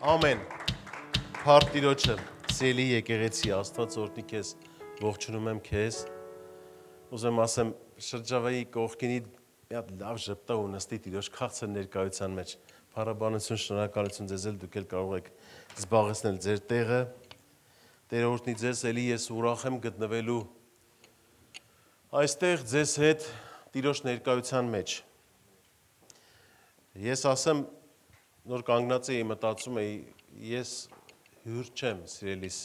Ամեն Փառք Տիրոջը, սիրելի եկեղեցի, Աստված օրհնի քեզ, ողջունում եմ քեզ։ Ուզում ասեմ շրջավայի կողքինի մի հատ լավ ժպտա ու նստի Տիրոջ քաղցր ներկայության մեջ։ Փառաբանություն, շնորհակալություն ձեզ էլ, դուք էլ կարող եք զբաղեցնել ձեր տեղը։ Տեր օրհնի ձեզ, ելի ես ուրախ եմ գտնվելու այստեղ ձեզ հետ Տիրոջ ներկայության մեջ։ Ես ասեմ նոր կանգնած էի, մտածում էի, ես հյուր չեմ, սիրելիս,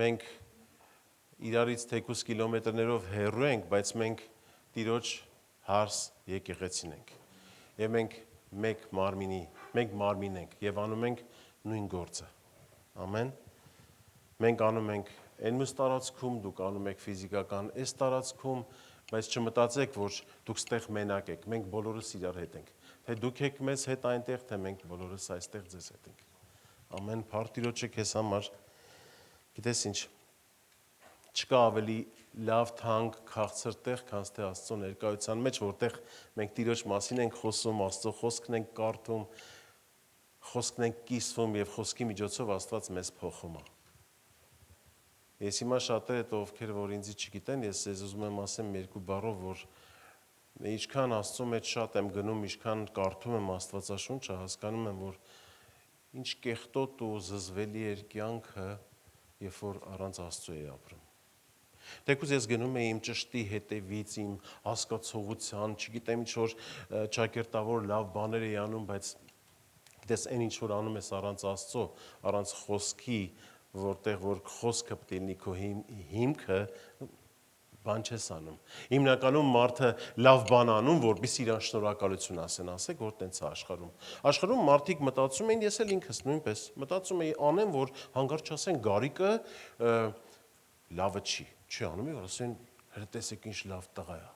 մենք իրարից թեկուս կիլոմետրներով հեռու ենք, բայց մենք Տիրոջ հարս եկեղեցին ենք, և մենք մեկ մարմին ենք, և անում ենք նույն գործը, ամեն, մենք անում ենք են մյուս տարածքում, դուք անում եք ֆիզիկական այս տարածքում, բայց չմտածեք, որ դուք ստեղ մենակ եք, մենք բոլորս իրար հետ ենք, թե դուք եք մեզ հետ այնտեղ, թե մենք բոլորս այստեղ ձեզ հետ ենք, ամեն փառք Տիրոջը քեզ համար, գիտես ինչ, չկա ավելի լավ թանկ քաղցր տեղ, քան թե Աստծո ներկայության մեջ, որտեղ մենք Տիրոջ մասին ենք խոսում, Աստծո խոսքն ենք կարդում, խոսքն ենք կիսվում և խոսքի միջոցով Աստված մեզ փոխում է։ Ես հիմա շատերը տո ովքեր որ ինձ չգիտեն, ես ձեզ ուզում եմ ասեմ երկու բառով, որ ինչքան Աստծո մեջ շատ եմ գնում, ինչքան կարդում եմ Աստվածաշունչը, հասկանում եմ, որ ինչ կեղտոտ ու զզվելի էր կյանքը, երբ որ առանց Աստծո էի ապրում։ Թեկուզ ես գնում էի իմ ճշտի հետևից, իմ հասկացողության, չգիտեմ ինչ որ ճակերտավոր լավ բաներ էի անում, բայց գիտես այն ինչ որ անում ես առանց Աստծո, առանց խոսքի, որտեղ որ խոսքը պետք է լինի քո հիմքը, բան չես անում։ Հիմնականում մարդը լավ բան անում, որպեսզի իրան շնորհակալություն ասեն, ասեք, որ տենց է աշխարհում։ Աշխարհում մարդիկ մտածում են, ես էլ ինքս նույնպես մտածում էի անեմ, որ հանկարծ ասեն գարիկը լավը չի անում, որ ասեն հենց տեսեք ինչ լավ տղա է։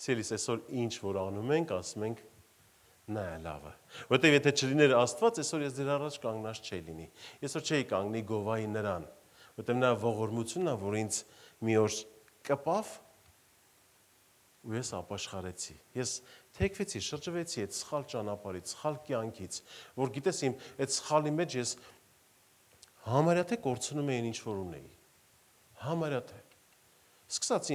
Սիրելիս, այսօր ինչ որ անում ենք, ասում ենք նա է լավը։ Որտեվ եթե չլիներ Աստված, այսօր ես ձեր առաջ կանգնած չէի լինի։ Այսօր չէի կանգնի գովայի նրան, որտեվ նա ողորմությունն է, որ ինձ մի օր կպավ ու ես ապաշխարեցի։ Ես թեքվեցի, շրջվեցի այդ սխալ ճանապարհից, սխալ կյանքից, որ գիտես իմ այդ սխալի մեջ ես համարյա թե կորցնում էի ինչ որ ունեի։ Համարյա թե։ Սկսած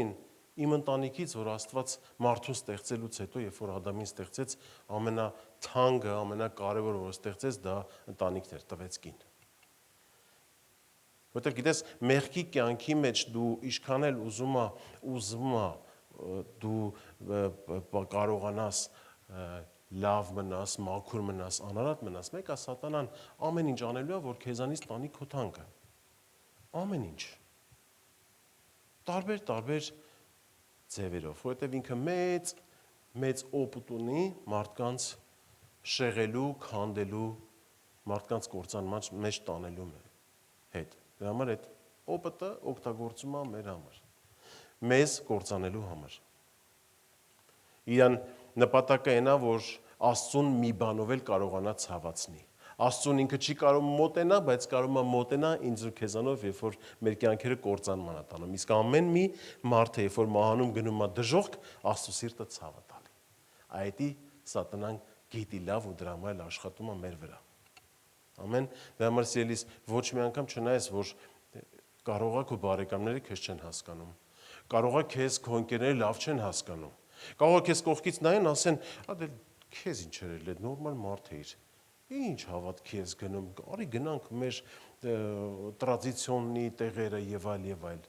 իմ ընտանիքից, որ Աստված մարդուն ստեղծելուց հետո, երբ որ Ադամին ստեղծեց, ամենաթանկը, ամենակարևորը, որ ստեղծեց, դա ընտանիքն էր, տվեց կին։ Որտեղ գիտես, մեղքի կյանքի մեջ դու ինչքան էլ ուզում ա դու կարողանաս լավ մնաս, մաքուր մնաս, անարատ մնաս, մեկ է սատանան ամեն ինչ անելու է, որ քեզանից տանի քո թանկը։ Ամեն ինչ։ Տարբեր ձևերով, որովհետև ինքը մեծ օպուտ ունի մարդկանց շեղելու, քանդելու, մարդկանց կործանման մեջ տանելու հետ։ Դրա համար այդ օպուտը օգտագործում է մեր համար, մեզ կործանելու համար։ Իրան նպատակը այնա, որ Աստծուն մի բանով էլ կարողանա ցավացնի։ Աստծուն ինքը չի կարող մոտենա, բայց կարող է մոտենա ինձ ու քեզանով, երբ որ մեր կյանքերը կործանման է տանում։ Իսկ ամեն մի մարդ, երբ որ մահանում գնում է դժոխք, Աստծո սիրտը ցավ է տալի։ Այդի սատանան գիտի լավ ու դրա համար աշխատում է մեր վրա։ Ամեն։ Դրա համար սիրելիս ոչ մի անգամ չնայես, որ կարող է քո բարեկամները քեզ չեն հասկանում։ Կարող է քեզ քո ընկերները լավ չեն հասկանում։ Կարող է քեզ կողքից նայեն, ասեն, «Ադե քեզ ինչ էր, նորմալ մարդ էիր»։ Ինչ հավատքի ես գնում, արի գնանք մեր տրադիցիոնի տեղերը եւ այլ։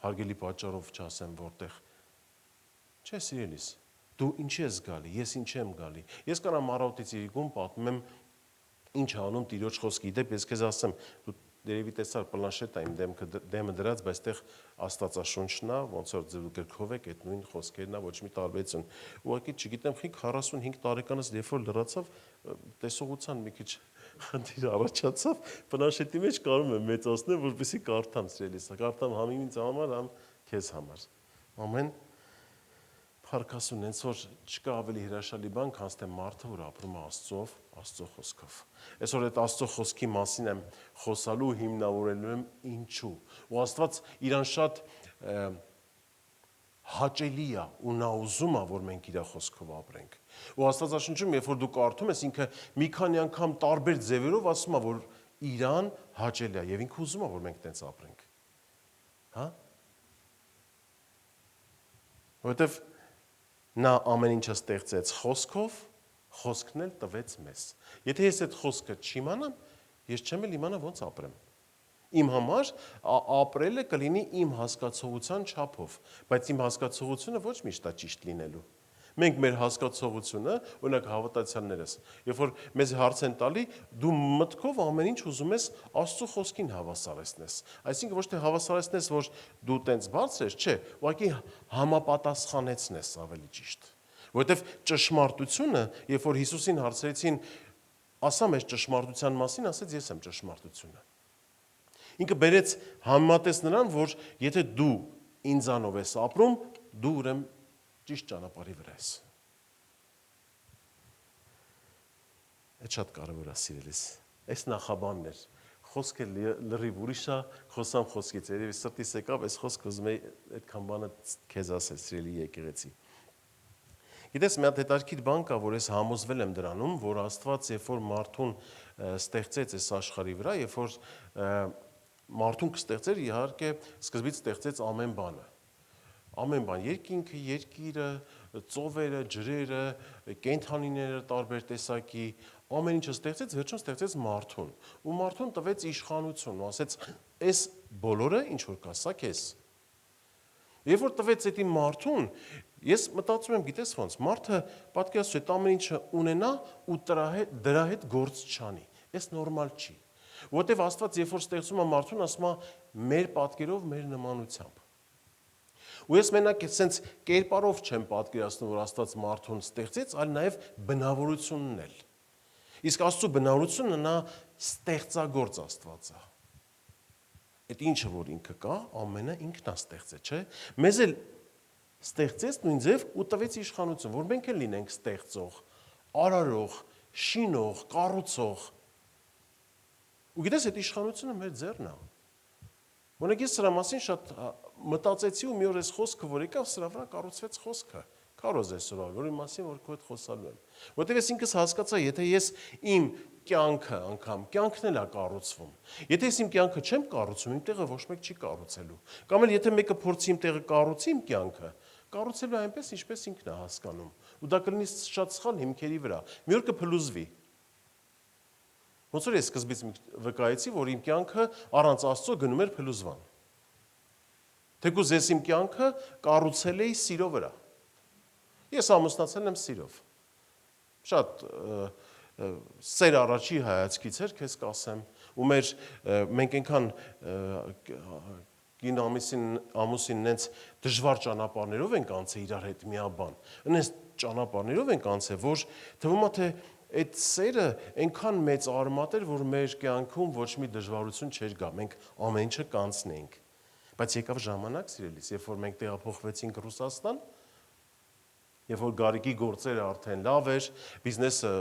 Հարգելի պատճառով չասեմ որտեղ։ Չէ, սիրելիս, դու ինչի ես գալի, ես ինչի եմ գալի։ Ես կանամ առավոտից իրիկուն պատմեմ ինչ անում Տիրոջ խոսքի։ Դեպ ես քեզ ասեմ, դու երևի տեսար պլանշետը իմ դեմը դրած, բայց այդտեղ Աստվածաշունչն է, ոնց որ ձեր գրքով եք այդ նույն խոսքերն է, ոչ մի տարբերություն։ Ուղղակի չգիտեմ, 45 տարեկանս երբ որ լրացավ, տեսողության մի քիչ խնդիր առաջացավ, պլանշետի մեջ կարող եմ մեծացնել, որպեսզի կարդամ, սիրելիս, կարդամ համ ինձ համար, համ քեզ համար։ Ամեն Փառքասուն, հենց որ չկա ավելի հրաշալի բան, քան թե մարդը, որ ապրում է Աստծով, Աստծո խոսքով։ Այսօր այդ Աստծո խոսքի մասին եմ խոսալու, հիմնավորելու եմ ինչու։ Ու Աստված իրան շատ հաճելի է ու նա ուզում է, որ մենք իր խոսքով ապրենք։ Ու Աստվածաշնչում, երբ որ դու կարդում ես, ինքը մի քանի անգամ տարբեր ձևերով ասում է, որ իրան հաճելի է եւ ինքը ուզում է, որ մենք տենց ապրենք։ Հա? Որովհետեւ նա ամեն ինչը ստեղծեց խոսքով, խոսքն էլ տվեց մեզ։ Եթե ես այդ խոսքը չիմանամ, ես չեմ էլ իմանա ոնց ապրեմ։ Իմ համար ապրելը կլինի իմ հասկացողության չափով, բայց իմ հասկացողությունը ոչ միշտ է ճիշտ լինելու։ Մենք մեր հասկացողությունը, օրինակ հավատացյալներս, երբ որ մեզ հարց են տալի, դու մտքով ամեն ինչ ուզում ես Աստծո խոսքին հավասարեցնես։ Այսինքն ոչ թե հավասարեցնես, որ դու տենց բարձր ես, չէ, ուղղակի համապատասխանեցնես ավելի ճիշտ։ Որովհետև ճշմարտությունը, երբ որ Հիսուսին հարցրեցին, ասա մեզ ճշմարտության մասին, ասեց ես եմ ճշմարտությունը։ Ինքը բերեց համեմատեց նրան, որ եթե դու ինձանով ես ապրում, դու ուրեմն ճիշտ ճանապարհի վրա ես։ Այդ շատ կարևոր է, սիրելիս։ Այս նախաբանն էր։ Խոսքը լրիվ ուրիշ է, խոսամ խոսքից, երևի սրտիս եկավ, այս խոսքը ուզում եի այդքան բանը քեզ ասել, սիրելի եկեղեցի։ Գիտես, մի հատ հետաքրքիր բան կա, որ ես համոզվել եմ դրանում, որ Աստված, երբ որ մարդուն ստեղծեց այս աշխարհի վրա, երբ որ մարդուն կստեղծեր, իհարկե, սկզբից ստեղծեց ամեն բանը։ Ամեն բան, երկինքը, երկիրը, ծովերը, ջրերը, կենդանիները տարբեր տեսակի, ամեն ինչը ստեղծեց, վերջում ստեղծեց մարդուն։ Ու մարդուն տվեց իշխանություն, ու ասեց, այս բոլորը ինչ որ կա, սա քեզ։ Երբ որ տվեց այդ մարդուն, ես մտածում եմ, գիտես ոնց, մարդը պատկերացրու այդ ամեն ինչը ունենա ու դրա հետ գործ չանի։ Այս նորմալ չի։ Որտեվ Աստված երբ որ ստեղծում է մարդուն, ասում է մեր պատկերով, մեր նմանությամբ։ Ու ես մենակ այսպես կերպարով չեմ պատկերացնում, որ Աստված մարդուն ստեղծեց, այլ նաև բնավորությունն էլ։ Իսկ Աստծո բնավորությունը նա ստեղծագործ Աստված է։ Այդ ինչը որ ինքը կա, ամենը ինքն է ստեղծել, չէ՞։ Մեզ էլ ստեղծեց նույն ձև ու տվեց իշխանություն, որ մենք էլ լինենք ստեղծող, արարող, շինող, կառուցող։ Ու գիտես, այդ իշխանությունը մեր ձեռն է։ Օրինակ ես սրա մասին շատ մտածեցի ու մի օր այս խոսքը որ եկավ, սրա վրա կառուցվեց խոսքը։ Կարոզ այսօր, որի մասին որ քո հետ խոսալու եմ։ Որտեղ ես ինքս հասկացա, եթե ես իմ կյանքը անգամ կյանքն էլ է կառուցվում։ Եթե ես իմ կյանքը չեմ կառուցում, իմ տեղը ոչ մեկ չի կառուցելու։ Կամ էլ եթե մեկը փորձի իմ տեղը կառուցի իմ կյանքը, կառուցելու այնպես, ինչպես ինքն է հասկանում։ Ու դա կլինի շատ սխալ հիմքերի վրա։ Մի օր կփլուզվի։ Ոնց որ ես սկզբից վկայեցի, որ իմ կյանքը առանց Աստծո գնում էր փլուզվան։ Թեկուզ ես իմ կյանքը կառուցել էի սիրո վրա։ Ես ամուսնացել եմ սիրով։ Շատ սեր առաջի հայացքից էր, քեզ կասեմ, ու մենք այնքան կին ամուսինն նենց դժվար ճանապարհներով ենք անցել իրար հետ միաբան։ Նենց ճանապարհներով ենք անցել, որ թվում է թե այդ սերը այնքան մեծ արմատ էր, որ մեր կյանքում ոչ մի դժվարություն չէր գա, մենք ամեն ինչը կանցնեինք։ Բայց եկավ ժամանակ, սիրելիս, երբ որ մենք տեղափոխվեցինք Ռուսաստան, երբ որ գարիկի գործերը արդեն լավ էր, բիզնեսը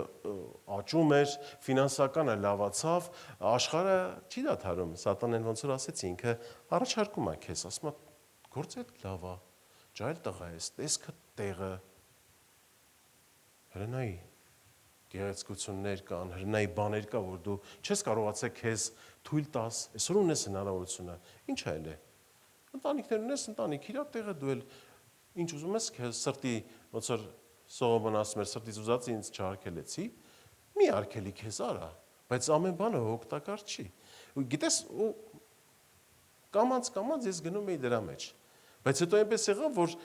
աճում էր, ֆինանսականը լավացավ, աշխարհը չի դադարում, Սատանեն ոնց որ ասեցի, ինքը առաջարկում է քեզ, ասում է, գործը լավ է, ջայլ տղա ես, տեսքը տեղը, հրնայի գեղեցկություններ կան, հրնայի բաներ կա, որ դու չես կարողացել քեզ թույլ տաս, այսօր ունես հնարավորությունը, ինչ այլ է։ Ընտանիքներ ունես, ընտանիք իրար տեղը դու էլ ինչ ուզում ես քեզ սրտի, ոնց որ Սողոմոն ասում էր, սրտից ուզածը ինձ չարգելեցի, մի արգելի քեզ արա, բայց ամեն բանը օգտակար չի։ Ու գիտես, կամած ես գնում էի դրա մեջ։ Բայց հետո այնպես եղավ, որ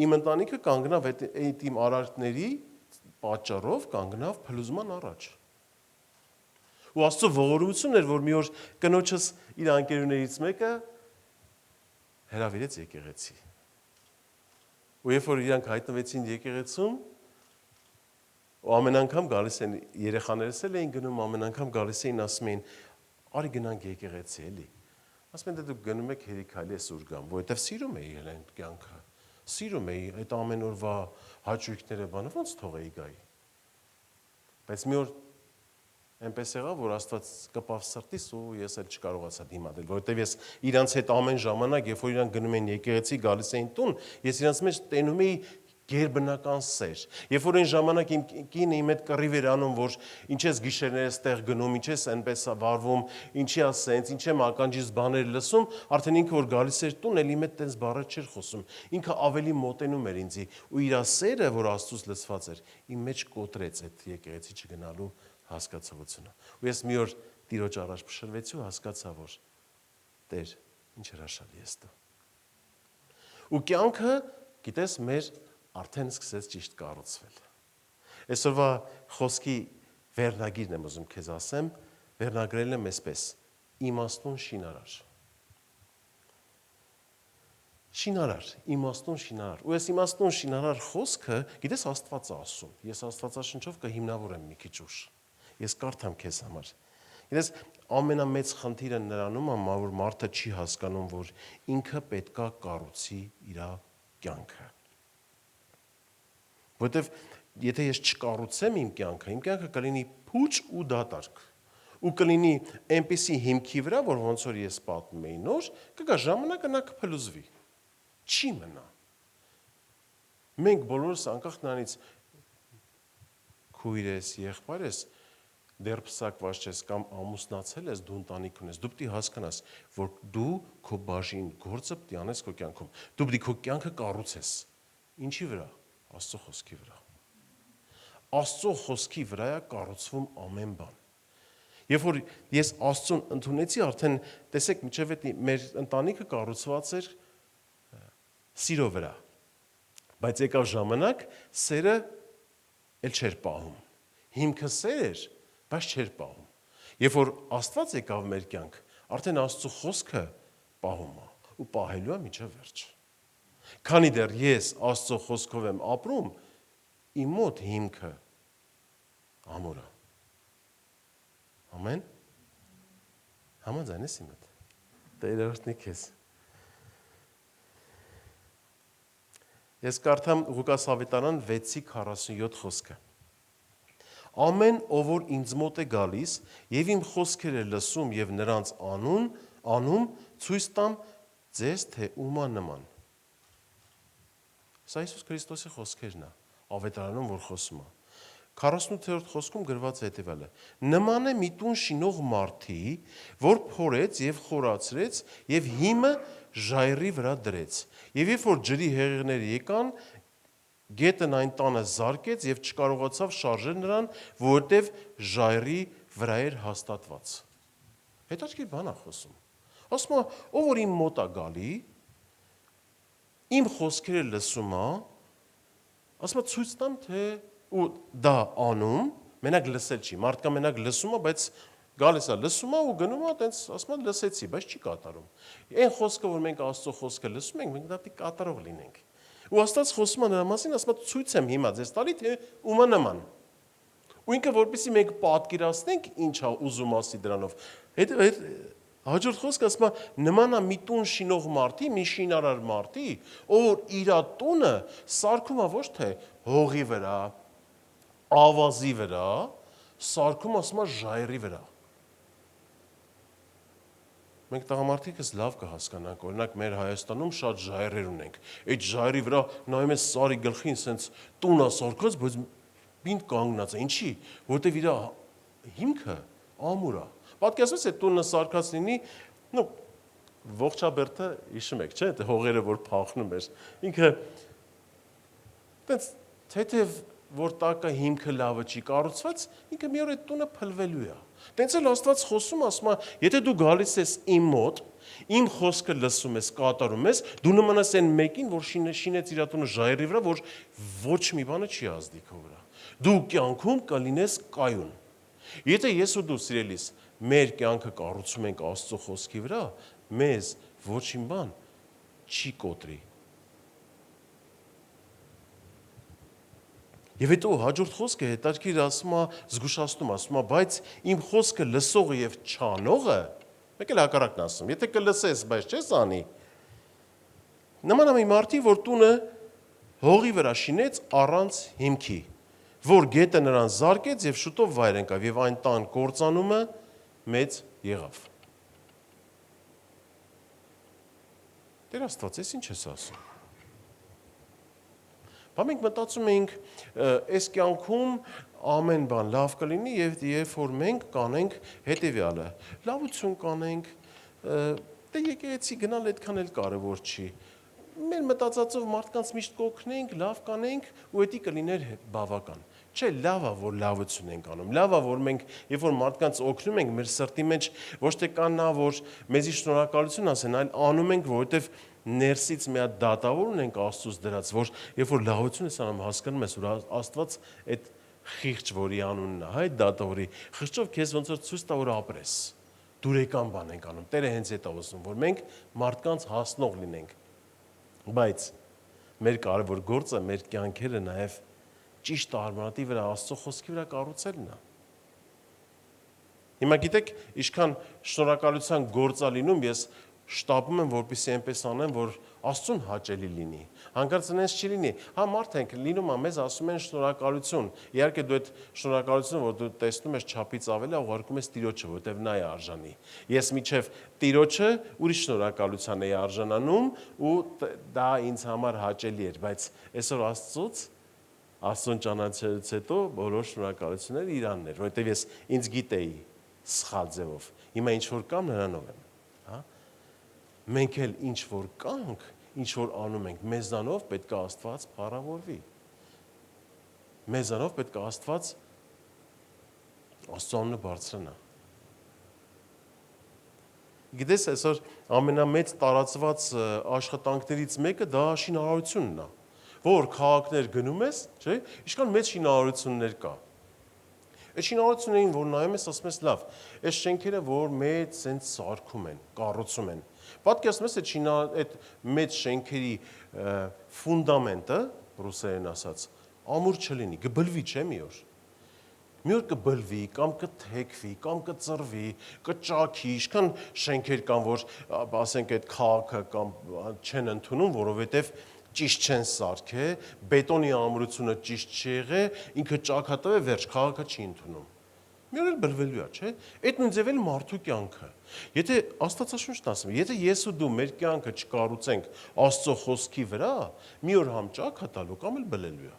իմ ընտանիքը կանգնավ այդ իմ արարքների պատճառով կանգնավ փլուզման առաջ։ Ու Աստծո ողորմությունն էր, որ մի օր կնոջս իր անկերուներից մեկը հրավիրեց եկեղեցի։ Ու երբ որ իրանք հայտնվեցին եկեղեցում, ու ամեն անգամ գալիս են երեխաներս էլ էին գնում, ամեն անգամ գալիս էին ասում էին, արի գնանք եկեղեցի էլի։ Ասում են դե դուք գնում եք հերիքայլի ես ուր գամ, որովհետև սիրում էի այն կյանքը։ Սիրում էի այդ ամեն օրվա հաճույքները բանը ոնց թողեի գայի։ Բայց մի օր Այնպես եղավ, որ Աստված կպավ սրտիս ու ես էլ չկարողացա դիմադրել, որովհետև ես իրանց հետ ամեն ժամանակ, երբ որ իրանք գնում են եկեղեցի, գալիս էին տուն, ես իրանց մեջ տենում էի գերբնական սեր։ Երբ որ այն ժամանակ իմ կինը իմ հետ կռիվ էր անում, որ ինչ ես գիշերները ստեղ գնում, ինչ ես այնպես վարվում, ինչի է սենց, ինչ եմ ականջիս բաներ լսում, արդեն ինքը որ գալիս էր տուն, էլ իմ հետ տենց բառեր չէր խոսում։ Ինքը ավելի մոտենում էր ինձի ու իր սերը, որ Աստծուց լսված էր, իմ մեջ կոտրեց այդ եկեղեցի չգնալու հասկացողությունը։ Ու ես մի օր Տիրոջ առաջ փշրվեցի ու հասկացա, որ Տեր, ինչ հրաշալի ես դու։ Ու կյանքը, գիտես, մեր արդեն սկսեց ճիշտ կառուցվել։ Այսօրվա խոսքի վերնագիրն եմ ուզում քեզ ասեմ, վերնագրել եմ այսպես. իմաստուն շինարար։ Շինարար, իմաստուն շինարար։ Ու այս իմաստուն շինարար խոսքը, գիտես, Աստված է ասում։ Ես Աստվածաշնչով կհիմնավորեմ մի քիչ ուշ։ Ես կարդամ քեզ համար։ Գիտես, ամենամեծ խնդիրը նրանում է, որ մարդը չի հասկանում, որ ինքը պետքա կառուցի իր կյանքը։ Որտեվ եթե ես չկառուցեմ իմ կյանքը կլինի փուչ ու դատարկ։ Ու կլինի այնպիսի հիմքի վրա, որ ոնց որ ես պատմում էի նոր, կգա ժամանակը նա կփլուզվի։ Չի մնա։ Մենք բոլորս անկախ նրանից քույր ես, եղբայր ես, դեռ փսակված ես կամ ամուսնացել ես, դու ընտանիք ունես, դու պետք է հասկանաս, որ դու քո բաժին գործը պետք է անես քո կյանքում։ Դու պետք է քո կյանքը կառուցես։ Ինչի վրա։ Աստծո խոսքի վրա։ Աստծո խոսքի վրա է կառուցվում ամեն բան։ Երբ որ ես Աստծուն ընդունեցի, արդեն տեսեք, մինչև այդ մեր ընտանիքը կառուցված էր սիրո վրա։ Բայց եկավ ժամանակ, սերը էլ չէր պահում։ Հիմքը սեր էր, բայց չէր պահում։ Երբ որ Աստված եկավ մեր կյանք, արդեն Աստծո խոսքը պահում է ու պահելու է մինչև վերջ։ Քանի դեռ ես Աստծո խոսքով եմ ապրում, իմ մոտ հիմքը ամուր է։ Ամեն։ Համաձայն ես իմ հետ։ Տերը օրհնի քեզ։ Ես կարդամ Ղուկաս ավետարան 6:47 խոսքը։ Ամեն ով որ ինձ մոտ է գալիս եւ իմ խոսքերը լսում եւ նրանց անում, ցույց տամ ձեզ թե ումա նման։ Սա Հիսուս Քրիստոսի խոսքերն է, ավետարանում որ խոսում է։ 48-րդ խոսքում գրված է հետևյալը. նման է մի տուն շինող մարդի, որ փորեց եւ խորացրեց եւ հիմը ժայռի վրա դրեց։ Եվ երբ որ ջրի հեղեղները եկան, գետն այն տանը զարկեց եւ չկարողացավ շարժել նրան, որովհետեւ ժայռի վրա էր հաստատված։ Հետաքրքիր բան է խոսում։ Ասում է, ով որ իմ մոտ է գալի, իմ խոսքերը լսում է, ասում է ցույց տամ թե ու դա անում, մենակ լսել չի, մարդկա մենակ լսում է, բայց գալիս է լսում է ու գնում է, տենց ասում է լսեցի, բայց չի կատարում։ Այն խոսքը, որ մենք Աստծո խոսքը լսում ենք, մենք դա պետք է կատարող լինենք։ Ու Աստված խոսում է նրա մասին, ասում է ցույց եմ հիմա ձեզ տալի թե ումա նման։ Ու ինքը որպեսզի մենք պատկերացնենք ինչ է ուզում ասի դրանով։ Հաջորդ խոսքը ասում է նման է մի տուն շինող մարդի, մի շինարար մարդի, ով իր տունը սարքում է ոչ թե հողի վրա, ավազի վրա, սարքում ասում է ժայռի վրա։ Մենք տղամարդիկս լավ կհասկանանք, օրինակ մեր Հայաստանում շատ ժայռեր ունենք։ Այդ ժայռի վրա նայում ես սարի գլխին, սենց տուն է սարքած, բայց պինդ կանգնած է։ Ինչի՞, որտեվ իր հիմքը ամուր է։ Պատկերացրու այդ տունը սարքած լինի, ողջաբերդը հիշում եք, չէ՞, այդ հողերը որ փախնում էր։ Ինքը տենց թեթև որ տակը հիմքը լավը չի կառուցված, ինքը մի օր այդ տունը փլվելու է։ Տենց էլ Աստված խոսում ասում է, եթե դու գալիս ես իմ մոտ, իմ խոսքը լսում ես, կատարում ես, դու նման ես այն մեկին, որ շինեց իր տունը ժայռի վրա, որ ոչ մի բանը չի ազդի քո վրա։ Դու կյանքում կլինես կայուն։ Եթե ես ու դու սիրելիս մեր կյանքը կառուցում ենք Աստծո խոսքի վրա, մեզ ոչինչ բան չի կոտրի։ Եվ հետո հաջորդ խոսքը հետաքրքիր ասում է, զգուշացնում ասում է, բայց իմ խոսքը լսողը եւ չանողը, մեկ էլ հակառակն ասում, եթե կլսես, բայց չես անի, նման է մի մարդի, որ տունը հողի վրա շինեց առանց հիմքի, որ գետը նրան զարկեց եւ շուտով վայր ընկավ եւ այն տան կործանումը մեծ եղավ։ Տեր Աստված, ես ինչ ես ասում։ Բա մենք մտածում ենք, այս կյանքում ամեն բան լավ կլինի եւ երբ որ մենք կանենք հետեւյալը, լավություն կանենք, դե եկեղեցի գնալ այդքան էլ կարևոր չի։ Մեր մտածածով մարդկանց միշտ կօգնենք, լավ կանենք ու դա կլիներ բավական։ Չէ, լավ է, որ լավություն ենք անում։ Լավ է, որ մենք երբ որ մարդկանց օգնում ենք, մեր սրտի մեջ ոչ թե կան նա, որ մեզի շնորհակալություն ասեն, այլ անում ենք, որովհետև ներսից մի հատ դատավոր ունենք Աստծուց դրած, որ երբ որ լավություն ես անում, հասկանում ես, որ Աստված այդ խիղճ, որի անունն է, այդ դատավորի խղճով քեզ ոնց որ ցույց տա, որ ապրես։ Դուրեկան բան ենք անում։ Տերը հենց այդ է ուզում, որ մենք մարդկանց հասնող լինենք։ Բայց մեր կարևոր գործը մեր կյանքերը նաև ճիշտ արմատի վրա Աստծո խոսքի վրա կառուցելն է։ Հիմա գիտեք, ինչքան շնորհակալության գործ է լինում, ես շտապում եմ, որպեսզի այնպես անեմ, որ Աստծուն հաճելի լինի։ Հանկարծ այնպես չի լինի։ Հա մարդ ենք լինում է, մեզ ասում են շնորհակալություն։ Իհարկե դու այդ շնորհակալությունը, որ դու տեսնում ես չափից ավել, ուղարկում ես Տիրոջը, որտեղ նա է արժանի։ Ես միջև Տիրոջը ուրիշ շնորհակալության էի արժանանում ու դա ինձ համար հաճելի էր, բայց այսօր Աստծուն ճանաչելուց հետո բոլոր շնորհակալությունները Իրանն էր, որովհետև ես ինձ գիտեի սխալ ձևով։ Հիմա ինչ որ կամ նրանով եմ, հա։ Մենք էլ ինչ որ կանք, ինչ որ անում ենք, մեզանով պետք է Աստված փառավորվի։ Մեզանով պետք է Աստված Աստծո անունը բարձրանա։ Գիտես, այսօր ամենամեծ տարածված աշխատանքներից մեկը դա շինարարությունն է։ Որ քաղաքներ գնում ես, չէ՞, ինչքան մեծ շինարարություններ կա։ Այդ շինարարություններին, որ նայում ես, ասում ես լավ, այս շենքերը, որ մեծ sense սարքում են, կառուցում են։ Պատկերացնում ես այդ մեծ շենքերի ֆունդամենտը, ռուսերեն ասած, ամուր չլինի, կբլվի, չէ՞ մի օր։ Մի օր կբլվի, կամ կթեքվի, կամ կծրվի, կճաքի, ինչքան շենքեր կան, որ ասենք այդ քաղաքը կամ չեն ընդունում, որովհետև ճիշտ չեն սարքե, բետոնի ամրությունը ճիշտ չի եղել, ինքը ճաքատավ է, վերջ, քաղաքը չի ընդունում։ Մի օր էլ բլվելու է, չէ՞։ Այդ նույն ձև էլ մարդու կյանքը։ Եթե Աստվածաշունչն ասում է, եթե ես ու դու մեր կյանքը չկառուցենք Աստծո խոսքի վրա, մի օր համ ճաքատալու կամ էլ բլելու է։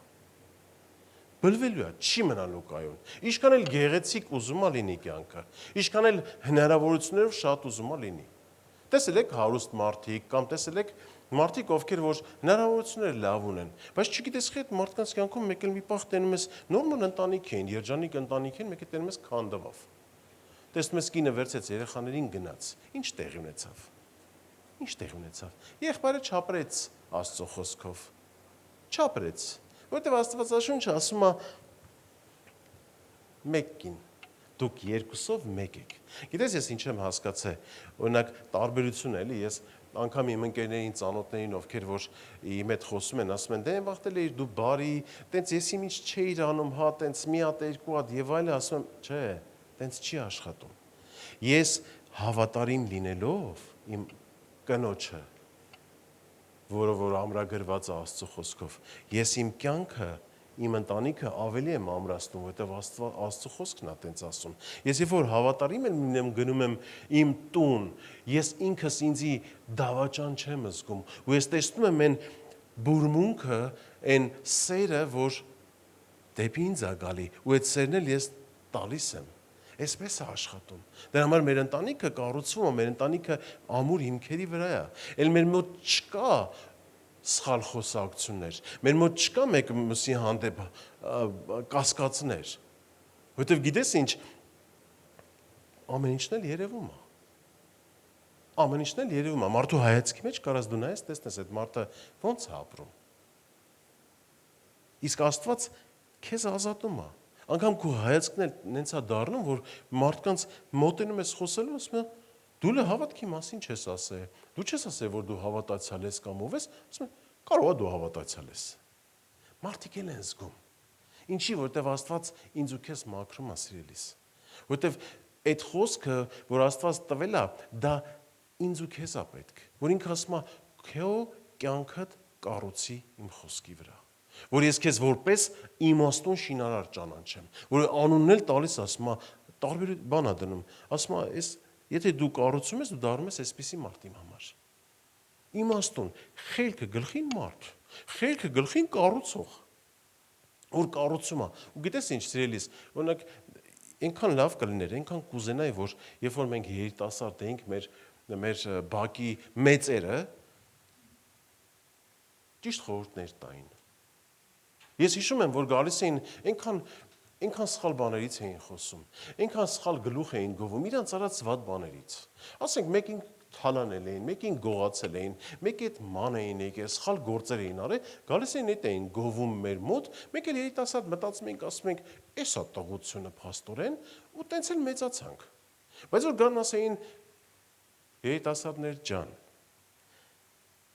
Բլվելու է, չի մնալու կայուն։ Ինչքան էլ գեղեցիկ ուզում է լինի կյանքը, ինչքան էլ հնարավորություններով շատ ուզում է լինի։ Տեսել եք հարուստ մարդիկ կամ տեսել եք մարդիկ, ովքեր որ հնարավորությունները լավ ունեն, բայց չգիտես խի այդ մարդկանց կյանքում մեկ էլ մի պահ տենում ես նորմալ ընտանիք են, երջանիկ ընտանիք են, մեկ էլ տենում ես քանդվավ։ Տեսնում ես կինը վերցեց երեխաներին գնաց։ Ինչ տեղի ունեցավ։ Ինչ տեղի ունեցավ։ Եղբայրը չապրեց Աստծո խոսքով։ Չապրեց։ Որտեւ Աստվածաշունչը ասում է մեկ կին, դուք երկուսով մեկ եք։ Գիտես ես ինչ եմ հասկացել, օրինակ տարբերություն է, էլի, ես անգամ իմ ընկերներին, ծանոթներին, ովքեր որ իմ հետ խոսում են, ասում են, դե վախտել էիր դու բարի, տենց ես ինչ չէիր անում, հա, տենց մի հատ երկու հատ եւ այլը, ասում եմ, չէ, տենց չի աշխատում։ Ես հավատարիմ լինելով իմ կնոջը, որը որ ամրագրված է Աստծո խոսքով, ես իմ կյանքը, իմ ընտանիքը ավելի եմ ամրացնում, որտեղ Աստծո խոսքն է տենց ասում։ Ես երբ որ հավատարիմ եմ գնում եմ իմ տուն, ես ինքս ինձի դավաճան չեմ զգում, ու ես տեսնում եմ այն բուրմունքը, այն սերը, որ դեպի ինձ է գալի, ու այդ սերն էլ ես տալիս եմ։ Այսպես է աշխատում։ Դրա համար մեր ընտանիքը կառուցվում է, մեր ընտանիքը ամուր հիմքերի վրա է։ Էլ մեր մոտ չկա սխալ խոսակցություններ։ Մեր մոտ չկա մեկ մյուսի հանդեպ կասկածներ։ Որտեվ գիտես ինչ, ամեն ինչն էլ երևում է։ Ամեն ինչն էլ երևում է։ Մարդու հայացքի մեջ կարաս դու նայես, տեսնես այդ մարդը ո՞նց է ապրում։ Իսկ Աստված քեզ ազատում է։ Անգամ քո հայացքն էլ նենց է դառնում, որ մարդկանց մոտենում ես խոսելու, ասում է, դու լը հավատքի մասին չես ասել։ Դու չես ասել, որ դու հավատացյալ ես կամ ով ես, ասում է, կարող է դու հավատացյալ ես։ Մարդիկ էլ են զգում։ Ինչի, որտեվ Աստված ինձ ու քեզ մաքրում է, սիրելիս։ Որտեվ այդ խոսքը, որ Աստված տվել է, դա ինձ ու քեզ է պետք, որ ինքը ասում է, քո կյանքդ կառուցի իմ խոսքի վրա։ Որ ես քեզ որպես իմաստուն շինարար ճանաչեմ, որ անունն էլ տալիս ասում է, տարբեր բան է դնում, ասում է, ես եթե դու կառուցում ես, դու դառնում ես այսպիսի մարդի համար։ Իմաստուն, խելքը գլխին մարդ, խելքը գլխին կառուցող, որ կառուցում է։ Ու գիտես ինչ, սիրելիս, օրինակ այնքան լավ կլիներ, այնքան կուզենայի, որ երբ որ մենք երիտասարդ էինք, մեր բակի մեծերը ճիշտ խորհուրդներ տային։ Ես հիշում եմ, որ գալիս էին այնքան սխալ բաներից էին խոսում, այնքան սխալ գլուխ էին գովում, իրանց արած վատ բաներից։ Ասենք մեկին թալանել էին, մեկին գողացել էին, մեկի հետ ման էին եկել, սխալ գործեր էին արել, գալիս էին այդ էին գովում մեր մոտ, մեկ էլ երիտասարդ մտածում ենք, ասում ենք, էս է տղությունը փաստորեն, ու տենց էլ մեծացանք։ Բայց որ գան ասեին, երիտասարդներ ջան,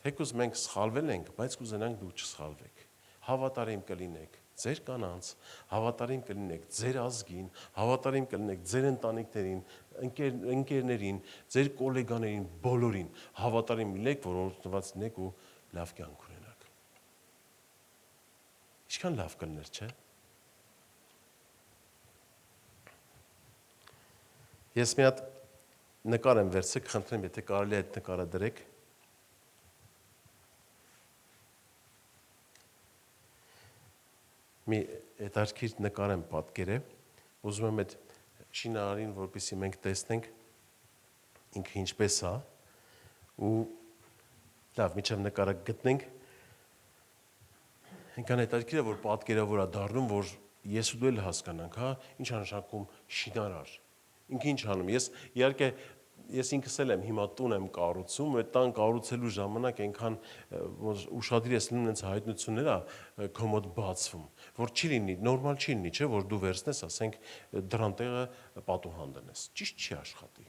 թեկուզ մենք սխալվել ենք, բայց կուզենանք դուք չսխալվեք։ Հավատարիմ կլինեք ձեր կանանց, հավատարիմ կլինեք ձեր ազգին, հավատարիմ կլինեք ձեր ընտանիքներին, ընկերներին, ձեր գոլեգաներին, բոլորին, հավատարիմ լինեք, որ օրհնված լինեք ու լավ կյանք ունենաք։ Ինչքան լավ կլիներ, չէ՞։ Ես մի հատ նկար եմ վերցրել, խնդրեմ, եթե կարելի է այդ նկարը դրեք։ Մի հետարքիր նկար եմ պատկերել, ուզում եմ այդ շինարարին, որպեսզի մենք տեսնենք ինքը ինչպես է, ու լավ, միջև նկարը գտնենք, այնքան հետարքիր է, որ պատկերավոր է դառնում, որ ես ու դու էլ հասկանանք, հա, ինչ է նշանակում շինարար, ինքը ինչ անում, իհարկե ես ինքս էլ եմ հիմա տուն եմ կառուցում, այդ տան կառուցելու ժամանակ այնքան ուշադիր ես լինում այնց հայտնությունները քո մոտ բացվում, որ չի լինի, նորմալ չի լինի, չէ, որ դու վերցնես, ասենք դրան տեղը պատուհան դնես, ճիշտ չի աշխատի,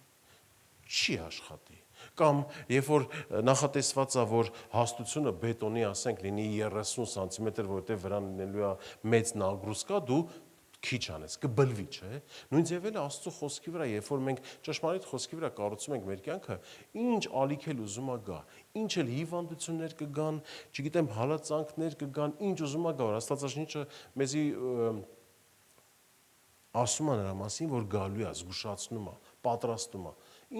չի աշխատի, կամ երբ որ նախատեսված է, որ հաստությունը բետոնի, ասենք, լինի 30 սանտիմետր, որովհետև վրան լինելու է մեծ նագրուսկա, դու քիչ անես, կբլվի, չէ։ Նույն ձևել է Աստծո խոսքի վրա, երբ որ մենք ճշմարիտ խոսքի վրա կառուցում ենք մեր կյանքը, ինչ ալիք էլ ուզում է գա, ինչ էլ հիվանդություններ կգան, չգիտեմ, հալածանքներ կգան, ինչ ուզում է գա, որ Աստվածաշունչը մեզի ասում է նրա մասին, որ գալու է, զգուշացնում է, պատրաստում է,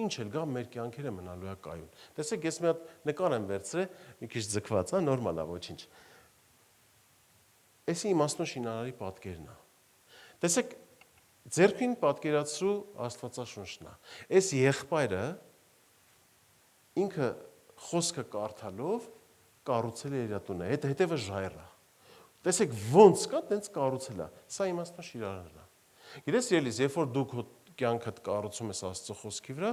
ինչ էլ գա, մեր կյանքերը մնալու է կայուն։ Տեսեք, ես մի հատ նկար եմ վերցրել, մի քիչ ձգված է, նորմալ է, ոչինչ։ Էսի իմաստուն շինարարի պատկերն է։ Տեսեք, ձեռքին պատկերացրու Աստվածաշունչն է։ Այս եղբայրը ինքը խոսքը կարդալով կառուցել է իր տունը, հետևը ժայռ է։ Տեսեք, ոնց կա, տենց կառուցել է։ Սա իմաստուն շինարարն է։ Գիտես, ելիս, երբ որ դու քո կյանքդ կառուցում ես Աստծո խոսքի վրա,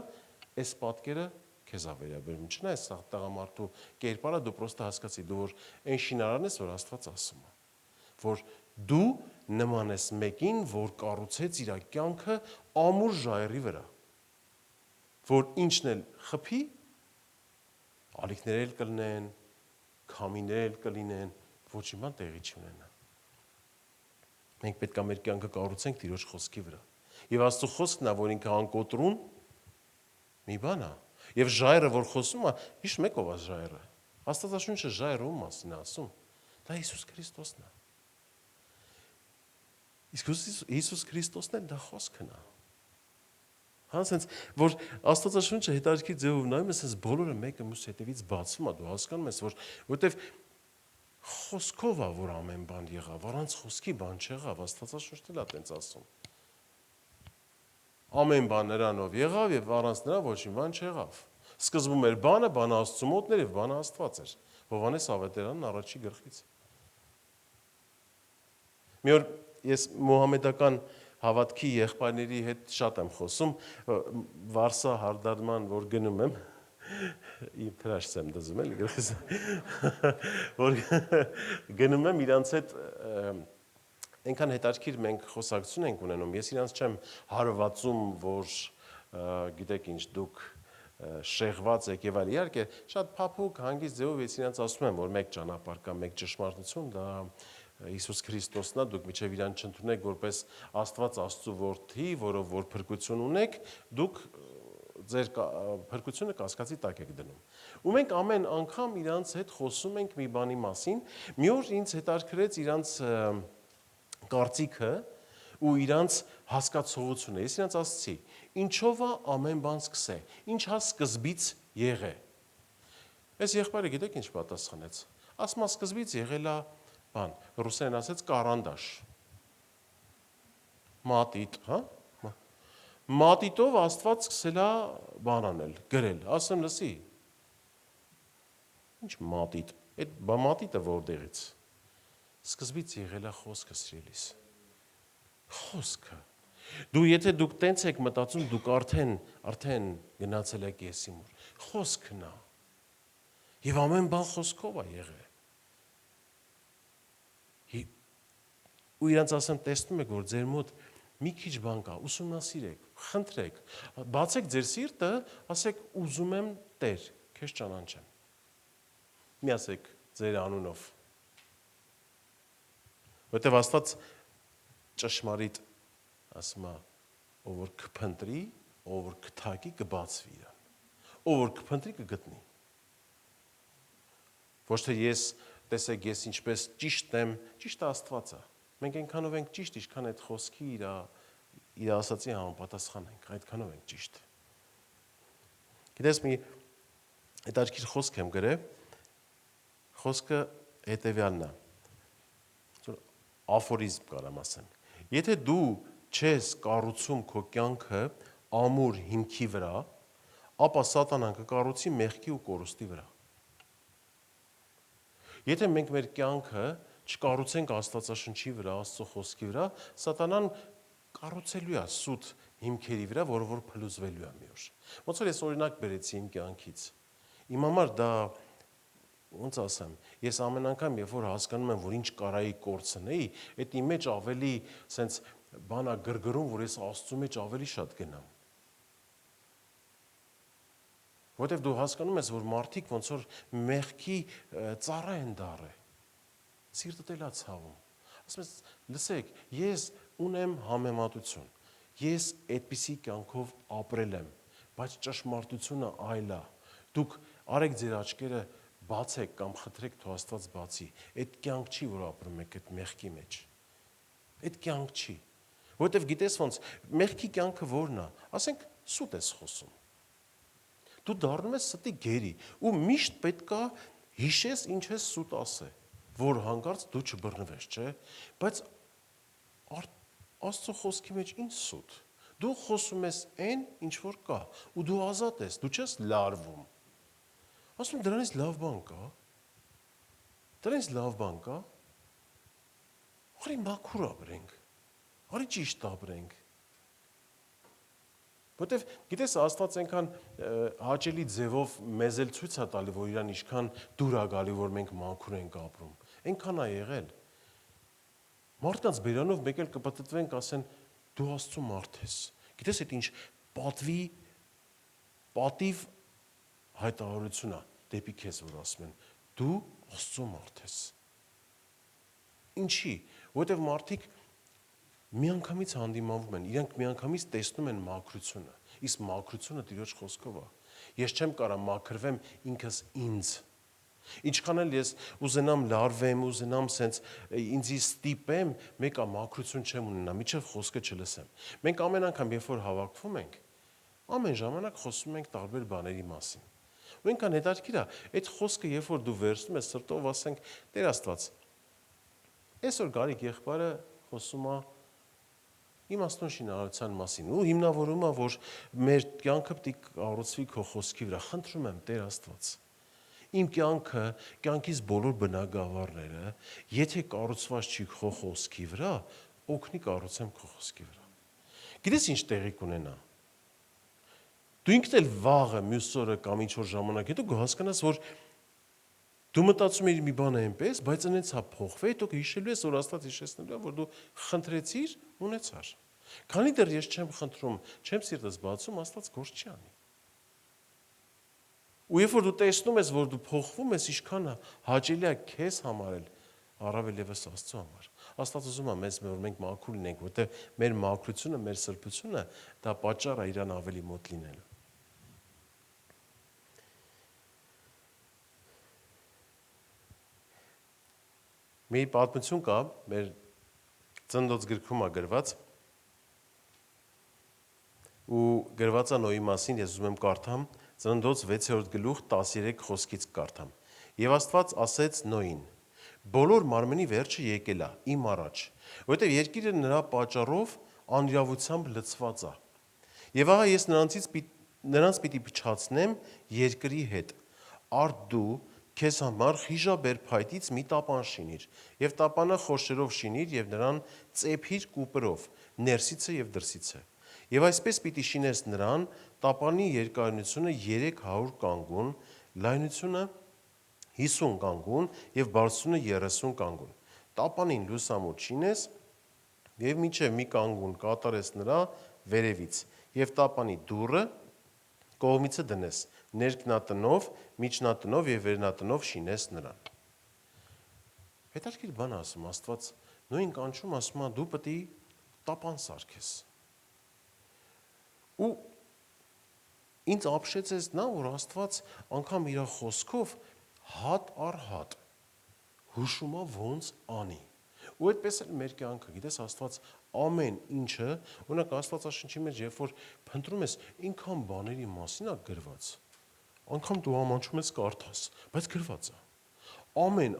այս պատկերը քեզ է վերաբերում, չնայած սա տղամարդու կերպարը դու պրոստը հասկացի, դու որ այն շինարարն ես, որ Աստված ասում է, որ դու նման ես մեկին, որ կառուցեց իր կյանքը ամուր ժայռի վրա, որ ինչն էլ խփի, ալիքներ էլ կլինեն, քամիներ էլ կլինեն, ոչ մի բան տեղի չունենա։ Մենք պետք է մեր կյանքը կառուցենք Տիրոջ խոսքի վրա։ Եվ Աստծո խոսքն է, որ ինքը անկոտրուն մի բան է։ Եվ ժայռը, որ խոսում է, հիշում եք ով է ժայռը։ Աստվածաշունչը ժայռը ում մասին է ասում։ Դա Հիսուս Քրիստոսն է։ Իսկ Հիսուս Քրիստոսն էլ դա խոսքն է։ Հա, ասենց, որ Աստվածաշունչը հետարքի ձևով նայում ես, ասենց բոլորը մեկը մյուս հետևից բացվում է, դու հասկանում ես, որ որտեվ խոսքով է, որ ամեն բան եղավ, առանց խոսքի բան չեղավ, Աստվածաշունչն էլ է տենց ասում։ Ամեն բան նրանով եղավ եւ առանց նրա ոչ մի բան չեղավ։ Սկզբում էր բանը, բանը Աստծո մոտն էր եւ բանը Աստված էր։ Հովհաննես Ավետարանն առաջի գլխից։ Մի օր ես մոհամեդական հավատքի եղբայրների հետ շատ եմ խոսում, Վարսա հարդարման, որ գնում եմ, իմ թրաշս եմ դզում էլի գլխիս, որ գնում եմ իրանց հետ այնքան հետաքրքիր մենք խոսակցություն ենք ունենում, ես իրանց չեմ հարվածում, որ գիտեք ինչ դուք շեղված եք եւ այլ, իհարկե շատ փափուկ հանգիստ ձևով ես իրանց ասում եմ, որ մեկ ճանապարհ կա, մեկ ճշմարտություն, դա Հիսուս Քրիստոսն է, դուք միջև իրան չընդունեք որպես Աստված Աստծո որդի, որով որ փրկություն ունեք, դուք ձեր փրկությունը կասկածի տակ եք դնում։ Ու մենք ամեն անգամ իրանց հետ խոսում ենք մի բանի մասին, մի օր ինձ հետաքրքրեց իրանց կարծիքը ու իրանց հասկացողությունը։ Ես իրանց ասացի. ինչով է ամեն բան սկսե, ինչա սկզբից եղե։ Այս եղբայրը գիտեք ինչ պատասխանեց։ Ասма սկզբից եղել է բան, ռուսերեն ասեց կարանդաշ։ Մատիտ, հա։ Մատիտով Աստված սկսել է բան անել, գրել, ասեմ լսի։ Ինչ մատիտ, այդ մատիտը որտեղից։ Սկզբից եղել է խոսքը սիրելիս։ Խոսքը։ Դու եթե դուք տենց եք մտածում, դուք արդեն գնացել եք եսի մոր։ Խոսքն է։ Եվ ամեն բան խոսքով է եղել։ Ու իրանց ասեմ, տեսնում եք, որ ձեր մոտ մի քիչ բան կա, ուսումնասիրեք, խնդրեք, բացեք ձեր սիրտը, ասեք ուզում եմ Տեր, քեզ ճանաչեմ։ Մի ասեք ձեր անունով։ Որտեվ Աստված ճշմարիտ ասում է, ով որ կփնտրի, ով որ կթակի կբացվի իրան։ Ով որ կփնտրի կգտնի։ Ոչ թե ես, տեսեք, ես ինչպես ճիշտ եմ, ճիշտը Աստված է։ Մենք այնքանով ենք ճիշտ, ինչքան այդ խոսքի իր ասացի համապատասխան ենք, այդքանով ենք ճիշտ։ Գիտես մի հետաքրքիր խոսք եմ գրել, խոսքը հետևյալն է։ Աֆորիզմ կարամ ասեմ։ Եթե դու չես կառուցում քո կյանքը ամուր հիմքի վրա, ապա սատանան կկառուցի մեղքի ու կորուստի վրա։ Եթե մենք մեր կյանքը չկառուցենք Աստվածաշնչի վրա, Աստծո խոսքի վրա, սատանան կառուցելու է սուտ հիմքերի վրա, որը որ փլուզվելու է մի օր։ Ոնց որ ես օրինակ բերեցի իմ կյանքից։ Իմ համար դա ոնց ասեմ, ես ամեն անգամ երբ որ հասկանում եմ, որ ինչ կարայի կորցնեի, այդ իմ մեջ ավելի սենց բանա գրգռում, որ ես Աստծո մեջ ավելի շատ գնամ։ Որտեվ դու հասկանում ես, որ մարդիկ ոնց որ մեղքի ծառա են դառը։ Սիրտը դելա ցավում։ Ասում ես, լսեք, ես ունեմ համեմատություն։ Ես այդպիսի կյանքով ապրել եմ, բայց ճշմարտությունը այլ է։ Դուք արեք ձեր աչքերը բացեք կամ խնդրեք թող Աստված բացի։ Այդ կյանք չի, որ ապրում եք այդ մեղքի մեջ։ Այդ կյանք չի։ Որտեվ գիտես ոնց, մեղքի կյանքը որն է։ Ասենք սուտ ես խոսում։ Դու դառնում ես ստի գերի ու միշտ պետքա հիշես ինչ ես սուտ ասել, որ հանկարծ դու չբռնվես, չէ՞։ Բայց Աստծո խոսքի մեջ ինչ սուտ։ Դու խոսում ես այն, ինչ որ կա, ու դու ազատ ես, դու չես լարվում։ Ասում եմ դրանից լավ բան կա։ Դրանից լավ բան կա։ Արի մաքուր ապրենք։ Արի ճիշտ ապրենք։ Որտեվ գիտես Աստված այնքան հաճելի ձևով մեզ էլ ցույց է տալի, որ իրան ինչքան դուր է գալի, որ մենք մաքուր ենք ապրում։ Այնքան է եղել։ Մարդկանց բերանով մեկ էլ կպտտվենք, ասեն դու Աստծո մարդ ես։ Գիտես այդ ինչ պատիվ հայտարարություն է դեպի քեզ, որ ասում են դու Աստծո մարդ ես։ Ինչի՞, որտեվ մարդիկ միանգամից հանդիմանում են, իրենք միանգամից տեսնում են մաքրությունը, իսկ մաքրությունը Տիրոջ խոսքով է։ Ես չեմ կարա մաքրվեմ ինքս ինձ։ Ինչքան էլ ես ուզենամ լարվեմ, ուզենամ սենց ինձի ստիպեմ, մեկը մաքրություն չեմ ունենա, միջև խոսքը չլսեմ։ Մենք ամեն անգամ, երբ որ հավաքվում ենք, ամեն ժամանակ խոսում ենք տարբեր բաների մասին։ Ու այնքան հետաքրքիր է, այդ խոսքը, երբ որ դու վերցնում ես սրտով, ասենք, Տեր Աստված, այսօր Գարիկ եղբայրը խոսում է իմաստուն շինարարության մասին ու հիմնավորում է, որ մեր կյանքը պետք է կառուցվի քո խոսքի վրա։ Խնդրում եմ Տեր Աստված, իմ կյանքը, կյանքից բոլոր բնագավառները, եթե կառուցված չի քո խոսքի վրա, օգնի կառուցեմ քո խոսքի վրա։ Գիտես ինչ տեղի կունենա։ Դու ինքդ էլ վաղը, մյուս օրը կամ ինչ որ ժամանակ հետո կհասկանաս, որ դու մտածում ես մի բան է այնպես, բայց այնց է փոխվել, դու հիշելու ես, որ Աստված հիշեցնելու է, որ դու խնդրեցիր, ունեցար։ Քանի դեռ ես չեմ խնդրում, չեմ սիրտս բացում, Աստված գործ չի անի։ Ու երբ որ դու տեսնում ես, որ դու փոխվում ես, ինչքան հաճելի է քեզ համարել, առավել եւս Աստծո համար։ Աստված ուզում է մեզ, որ մենք մաքուր լինենք, որտեղ մեր մաքրությունը, մեր սրբությունը դա պատճառ է իրան ավելի մոտ լինելու։ Մի պատմություն կա, մեր ծննդոց գրքում է գրված, ու գրված է Նոյի մասին, ես ուզում եմ կարդամ, ծննդոց 6-րդ գլուխ 13 խոսքից կարդամ։ Եվ Աստված ասեց Նոյին. բոլոր մարմնի վերջը եկել է իմ առաջ, որովհետև երկիրը նրա պատճառով անիրավությամբ լցված է։ Եվ ահա ես նրանց պիտի փչացնեմ երկրի հետ, արդ դու քեզ համար խիժաբեր փայտից մի տապան շինիր, եւ տապանը խորշերով շինիր եւ նրան ծեփիր կուպրով, ներսիցը եւ դրսիցը։ Եվ այսպես պիտի շինես նրան տապանի երկարությունը 300 կանգուն, լայնությունը 50 կանգուն եւ բարձրությունը 30 կանգուն։ Տապանին լուսամուտ շինես եւ մինչեւ մի կանգուն կատարես նրա վերևից եւ տապանի դուռը կողմիցը դնես, ներքնատնով, միջնատնով եւ վերնատնով շինես նրան։ Հետաքրքիր բան ասում Աստված, նույն կանչում ասում է դու պետք է տապան սարքես։ Ու ինձ ապշեցեց նա, որ Աստված անգամ իր խոսքով հատ առ հատ հուշում է ոնց անի։ Ու այդպես էլ մեր կյանքը, գիտես, Աստված ամեն ինչը, օրինակ Աստվածաշնչի մեջ, երբ որ փնտրում ես, ինքան բաների մասին է գրված։ Անգամ դու ամանչում ես կարդաս, բայց գրված է։ Ամեն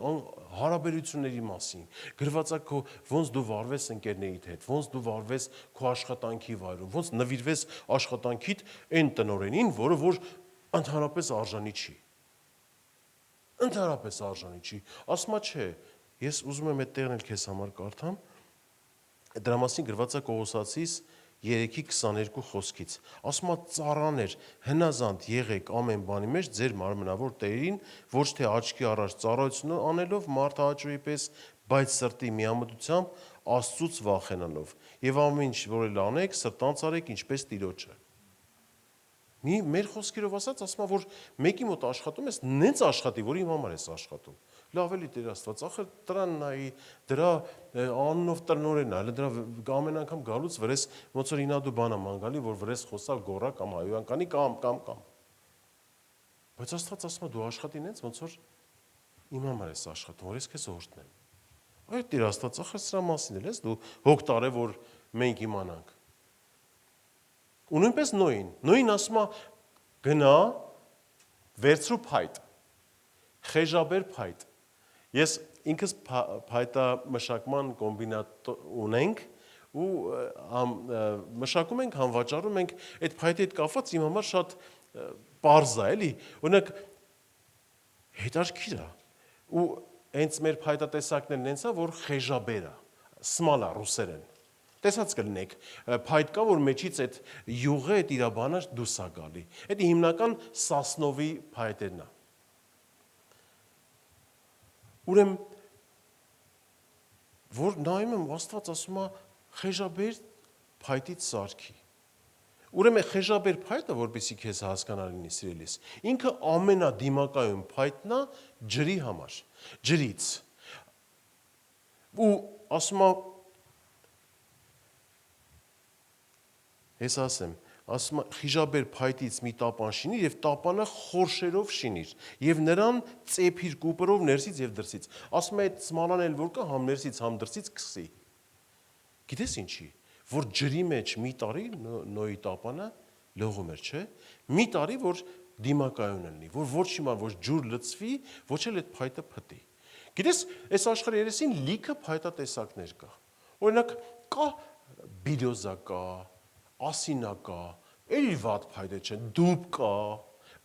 հարաբերությունների մասին գրված է քո ոնց դու վարվես ընկերներիդ հետ, ոնց դու վարվես քո աշխատանքի վայրում, ոնց նվիրվես աշխատանքիդ այն տնօրենին, որը որ ընդհանրապես արժանի չի։ Ընդհանրապես արժանի չի։ Ասма չէ, ես ուզում եմ այդ տեղն էլ քեզ համար կարդամ։ Դրա մասին գրված է Կողոսացիս 3:22 խոսքից։ Ասма ծառաներ, հնազանդ եղեք ամեն բանի մեջ ձեր մարմնավոր տերին, ոչ թե աչքի առաջ ծառայություն անելով մարդը հաճույի պես, բայց սրտի միամտությամբ Աստծուց վախենալով։ Եվ ամեն ինչ, որ էլ անեք, սրտանց արեք ինչպես Տիրոջը։ Մեր խոսքերով ասած, ասма որ մեկի մոտ աշխատում ես, նենց աշխատի, որ իմ համար ես աշխատում։ Լավ էլի Տեր Աստված, ախր դրան նայի, դրա անունով տնօրեն է, դրա ամեն անգամ գալուց վրես ոնց որ ինադու բան եմ անգալի, որ վրես խոսա գոռա կամ հայոյանկանի կամ։ Բայց Աստված ասում է դու աշխատի նենց ոնց որ իմ համար ես աշխատում, որ ես քեզ օրհնեմ։ Այ Տեր Աստված, ախր սրա մասին էլ ես դու հոգ տարե որ մենք իմանանք։ Ու նույնպես Նոյին ասում է գնա վերցրու փայտ, խեժաբեր փայտ։ Ես ինքս փայտամշակման կոմբինատ ունենք ու մշակում ենք, հանվաճառում ենք, այդ փայտի հետ կապված իմ համար շատ պարզ է, էլի։ Օրինակ հետաքրքիր է։ Ու հենց մեր փայտատեսակներն հենց է, որ խեժաբեր է, սմալա ռուսերեն։ Տեսած կլինեք, փայտ կա, որ մեջից այդ յուղը, այդ իր բանը դուրս է գալի։ Այդ հիմնական Սասնովի փայտերն է։ Ուրեմն որ նայում եմ Աստված ասում է խեժաբեր փայտից սարքի։ Ուրեմն խեժաբեր փայտը, որպեսզի քեզ հասկանալի լինի սիրելիս, ինքը ամենադիմակայուն փայտն է ջրի համար, ջրից։ Ու ասում է ես ասում է խիժաբեր փայտից մի տապան շինիր եւ տապանը խորշերով շինիր եւ նրան ծեփիր կուպրով ներսից եւ դրսից։ Ասում է այդ սմալան էլ որ կա համ ներսից համ դրսից կսի։ Գիտես ինչի, որ ջրի մեջ մի տարի Նոյի տապանը լողում էր, չէ՞։ Մի տարի որ դիմակայուն լինի, որ ոչ հիմա ոչ ջուր լցվի, ոչ էլ այդ փայտը փտի։ Գիտես, այս աշխարհի երեսին լիքը փայտատեսակներ կա։ Օրինակ կա բիրյոզա կա, ասինա կա, էլի վատ փայտեր չեն, դուբ կա,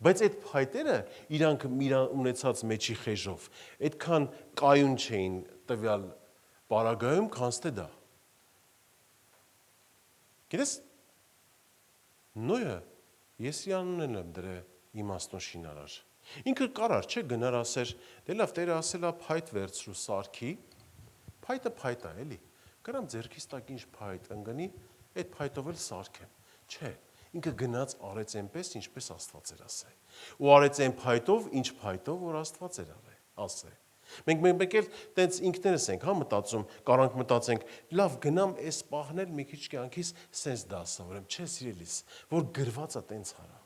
բայց այդ փայտերը իրանք ունեցած մեջի խեժով այդքան կայուն չէին տվյալ պարագայում, քանց թե դա։ Գիտես, Նոյը ես իրանուն եմ դրե իմաստուն շինարար։ Ինքը կարար չէ գնար ասեր, դե լավ Տերը ասել է փայտ վերցրու սարքի, փայտը փայտ է, էլի։ Գրամ ձեռքից տակ ինչ փայտ ընկնի, այդ փայտով էլ սարքեմ։ Չէ, ինքը գնաց արեց այնպես, ինչպես Աստված էր ասել։ Ու արեց այն փայտով, ինչ փայտով, որ Աստված էր ասել։ Մենք մեկ էլ տենց ինքներս ենք, հա, մտածում, կարանք մտածենք, լավ գնամ այս պահնել մի քիչ կյանքից սենց դասավորեմ, չէ սիրելիս, որ գրված է տենց արա։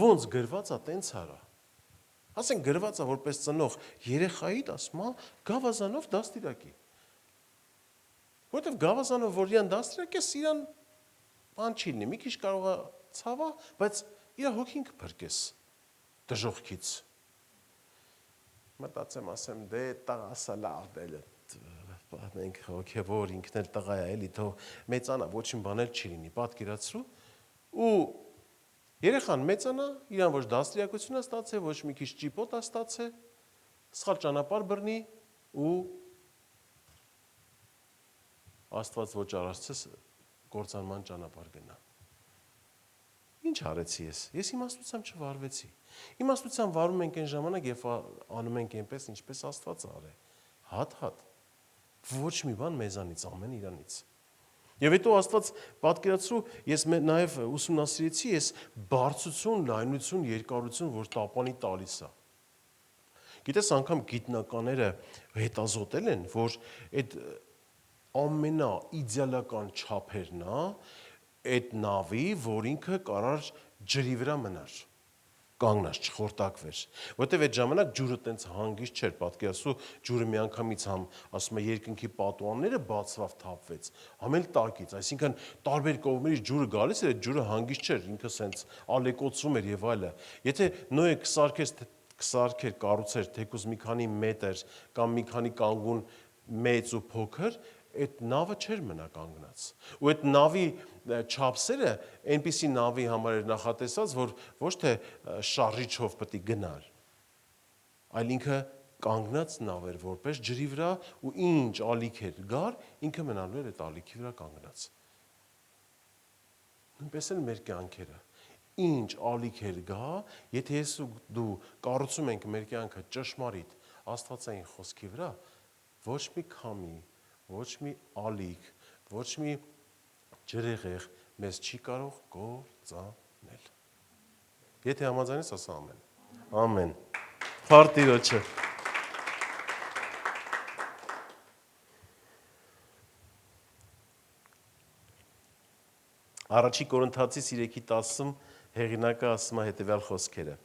Ոնց գրված է տենց արա։ Ասեն գրված է որպես ծնող երեխայիդ ասում է գավազանով դաստիարակի։ Որտեվ գավազանով որ իրան դաստիարակես, իրան բան չի լինի, մի քիչ կարող է ցավա, բայց իր հոգին կփրկես դժողքից։ Մտածեմ, ասեմ, դե տղասա լավ է, մենք հոգևոր ինքն էլ տղա է, էլի թող մեծանա, ոչինչ բան էլ չի լինի, պատկերացրու ու երեխան մեծանա, իրան ոչ դաստիարակություն է ստացել, ոչ մի քիչ ճիպոտ է ստացել, սխալ ճանապարհ բռնի ու Աստված ոչ արարծես կործանման ճանապարհ գնա։ Ինչ արեցի ես։ Ես իմաստությամբ չվարվեցի։ Իմաստությամբ վարում ենք այն ժամանակ, երբ անում ենք այնպես, ինչպես Աստված արել։ Հատ-հատ։ Ոչ մի բան մեզանից, ամեն իրանից։ Եվ հետո Աստված պատկերացրու, ես նաև ուսումնասիրեցի, ես բարձրություն, լայնություն, երկարություն, որ տապանի տալիս է։ Գիտես, անգամ գիտնականները հետազոտել են, որ այդ ամենաիդեալական չափերն է այդ նավի, որ ինքը կարար ջրի վրա մնար, կանգնած չխորտակվեր, որտեվ այդ ժամանակ ջուրը տենց հանգիստ չէր, պատկերացրու, ջուրը միանգամից ասում է երկնքի պատուհանները բացվավ թափվեց, համ էլ տակից, այսինքն տարբեր կողմերից ջուրը գալիս էր, այդ ջուրը հանգիստ չէր, ինքը սենց ալեկոծում էր եւ այլը։ Եթե Նոյը կսարքեր, կառուցեր թեկուզ մի քանի մետր կամ մի քանի կանգուն մեծ ու փոքր, այդ նավը չէր մնա կանգնած։ Ու այդ նավի չափսերը այնպիսի նավի համար էր նախատեսած, որ ոչ թե շարժիչով պետք է գնար, այլ ինքը կանգնած նավ էր որպես ջրի վրա ու ինչ ալիք էր գար, ինքը մնալու էր այդ ալիքի վրա կանգնած։ Նույնպես էլ մեր կյանքերը։ Ինչ ալիք էր գա, եթե ես ու դու կառուցում ենք մեր կյանքը ճշմարիտ աստվածային խոսքի վրա, ոչ մի քամի, ոչ մի ալիք, ոչ մի ջրեղեղ մեզ չի կարող կործանել։ Եթե համաձայնես, ասա ամեն։ Ամեն։ Փառք Տիրոջը։ Առաջի Կորինթացիս 3:10 հեղինակը ասում է հետևյալ խոսքերը.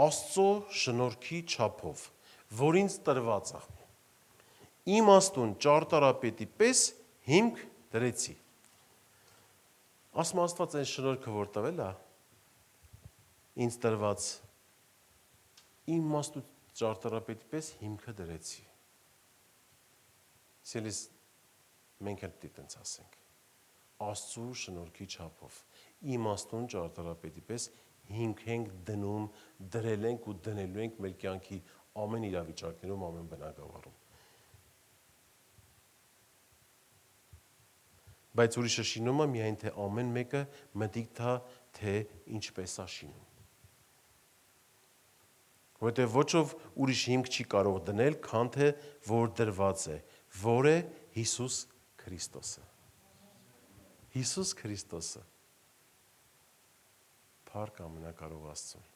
Աստծո շնորհքի չափով, որ ինձ տրված է, իմաստուն ճարտարապետի պես հիմք դրեցի։ Ասում Աստված այն շնորհքը որ տվել է, ինձ տրված իմաստուն ճարտարապետի պես հիմքը դրեցի։ Սիրելիս, մենք էլ դիտենց ասենք։ Աստծո շնորհքի չափով իմաստուն ճարտարապետի պես հիմք ենք դնում, դրել ենք ու դնելու ենք մեր կյանքի ամեն իրավիճակներում, ամեն բնակավարում։ Բայց ուրիշը շինում է միայն թե ամեն մեկը մտիկ թա թե ինչպես է շինում։ Որտեղ ոչով ուրիշ հիմք չի կարող դնել, քան թե որ դրված է, որ է Հիսուս Քրիստոսը։ Հիսուս Քրիստոսը։ Փառք ամենակարող Աստծուն։